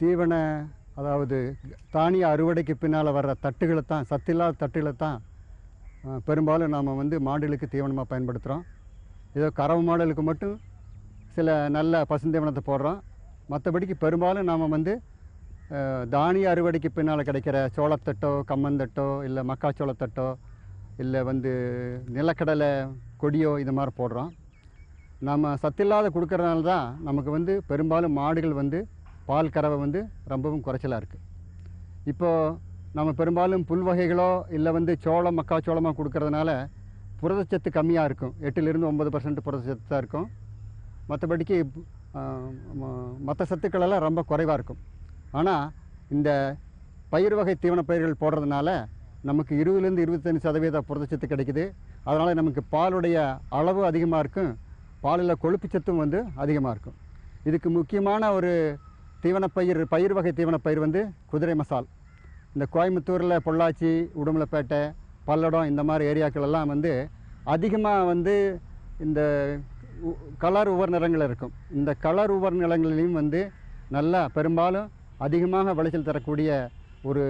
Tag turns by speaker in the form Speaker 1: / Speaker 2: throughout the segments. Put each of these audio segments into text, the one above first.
Speaker 1: தீவன அதாவது தானிய அறுவடைக்கு பின்னால் வர்ற தட்டுகளை தான், சத்தில்லாத தட்டுகளை தான் பெரும்பாலும் நாம் வந்து மாடுகளுக்கு தீவனமாக பயன்படுத்துகிறோம். ஏதோ கறவை மாடுகளுக்கு மட்டும் சில நல்ல பசுந்தீவனத்தை போடுறோம். மற்றபடிக்கு பெரும்பாலும் நாம் வந்து தானிய அறுவடைக்கு பின்னால் கிடைக்கிற சோளத்தட்டோ, கம்மந்தட்டோ, இல்லை மக்காச்சோளத்தட்டோ, இல்லை வந்து நிலக்கடலை கொடியோ இது மாதிரி போடுறோம். நம்ம சத்தில்லாத கொடுக்கறதுனால தான் நமக்கு வந்து பெரும்பாலும் மாடுகள் வந்து பால் கறவை வந்து ரொம்பவும் குறைச்சலாக இருக்குது. இப்போது நம்ம பெரும்பாலும் புல் வகைகளோ இல்லை வந்து சோளம் மக்காச்சோளமாக கொடுக்கறதுனால புரதச்சத்து கம்மியாக இருக்கும். 8லிருந்து 9% புரதச்சத்து தான் இருக்கும். மற்றபடிக்கு மற்ற சத்துக்களெல்லாம் ரொம்ப குறைவாக இருக்கும். ஆனால் இந்த பயிர் வகை தீவன பயிர்கள் போடுறதுனால நமக்கு 20லிருந்து 25% புரதச்சத்து கிடைக்குது. அதனால் நமக்கு பாலுடைய அளவு அதிகமாக இருக்கும். பாலில் கொழுப்புச்சத்தும் வந்து அதிகமாக இருக்கும். இதுக்கு முக்கியமான ஒரு பயிர் வகை தீவனப்பயிர் வந்து குதிரை மசால். இந்த கோயம்புத்தூரில் பொள்ளாச்சி, உடுமலைப்பேட்டை, பல்லடம் இந்த மாதிரி ஏரியாக்களெல்லாம் வந்து அதிகமாக வந்து இந்த கலர் உவர் நிலங்கள் இருக்கும். இந்த கலர் உவர் நிலங்களிலையும் வந்து நல்லா பெரும்பாலும் அதிகமாக விளைச்சல் தரக்கூடிய ஒரு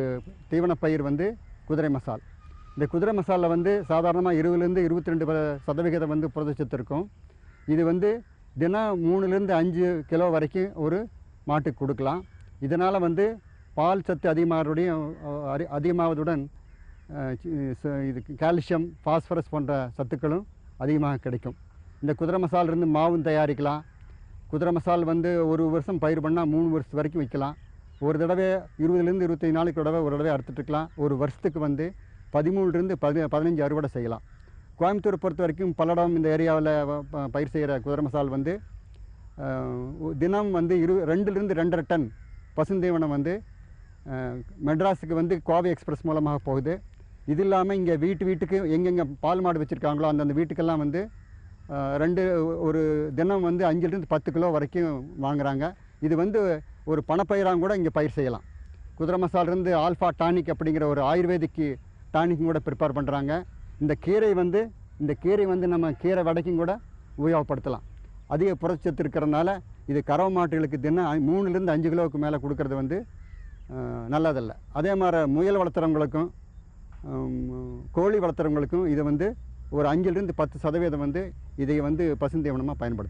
Speaker 1: தீவனப்பயிர் வந்து குதிரை மசால். இந்த குதிரை மசாலில் வந்து சாதாரணமாக 20லிருந்து 22% வந்து புரதச்சத்து இருக்கும். இது வந்து தினம் 3லிருந்து 5 கிலோ வரைக்கும் ஒரு மாட்டுக்கு கொடுக்கலாம். இதனால் வந்து பால் சத்து அதிகமாவதுடன் இது கால்சியம், பாஸ்பரஸ் போன்ற சத்துக்களும் அதிகமாக கிடைக்கும். இந்த குதிரை மசாலிருந்து மாவும் தயாரிக்கலாம். குதிரை மசால் வந்து ஒரு வருஷம் பயிர் பண்ணால் 3 வருஷம் வரைக்கும் விற்கலாம். ஒரு தடவை 20லிருந்து 25 நாளைக்கு ஒரு தடவை அறுத்துட்டுருக்கலாம். ஒரு வருஷத்துக்கு வந்து 13லிருந்து 15 அறுவடை செய்யலாம். கோயம்புத்தூரை பொறுத்த வரைக்கும் பல்லடம் இந்த ஏரியாவில் பயிர் செய்கிற குதிரை மசால் வந்து தினம் வந்து 2லிருந்து 2.5 டன் பசுந்தீவனம் வந்து மெட்ராஸுக்கு வந்து கோவை எக்ஸ்பிரஸ் மூலமாக போகுது. இது இல்லாமல் இங்கே வீட்டுக்கு எங்கெங்கே பால் மாடு வச்சுருக்காங்களோ அந்தந்த வீட்டுக்கெல்லாம் வந்து ஒரு தினம் வந்து 5லிருந்து 10 கிலோ வரைக்கும் வாங்குகிறாங்க. இது வந்து ஒரு பணப்பயிராக கூட இங்கே பயிர் செய்யலாம். குதிரை மசாலிருந்து ஆல்ஃபா டானிக் அப்படிங்கிற ஒரு ஆயுர்வேதிக் டானிக்கும் கூட ப்ரிப்பேர் பண்ணுறாங்க. இந்த கீரை வந்து நம்ம கீரை வடைக்கும் கூட உபயோகப்படுத்தலாம். அதிக புரதச்சத்து இருக்கிறதுனால இது கறவை மாட்டுகளுக்கு தினம் 3லிருந்து 5 கிலோவுக்கு மேலே கொடுக்கறது வந்து நல்லதில்லை. அதே மாதிரி முயல் வளர்த்துறவங்களுக்கும் கோழி வளர்த்துறவங்களுக்கும் இது வந்து ஒரு 5லிருந்து 10% வந்து இதை வந்து பசுந்தீவனமாக பயன்படுத்தலாம்.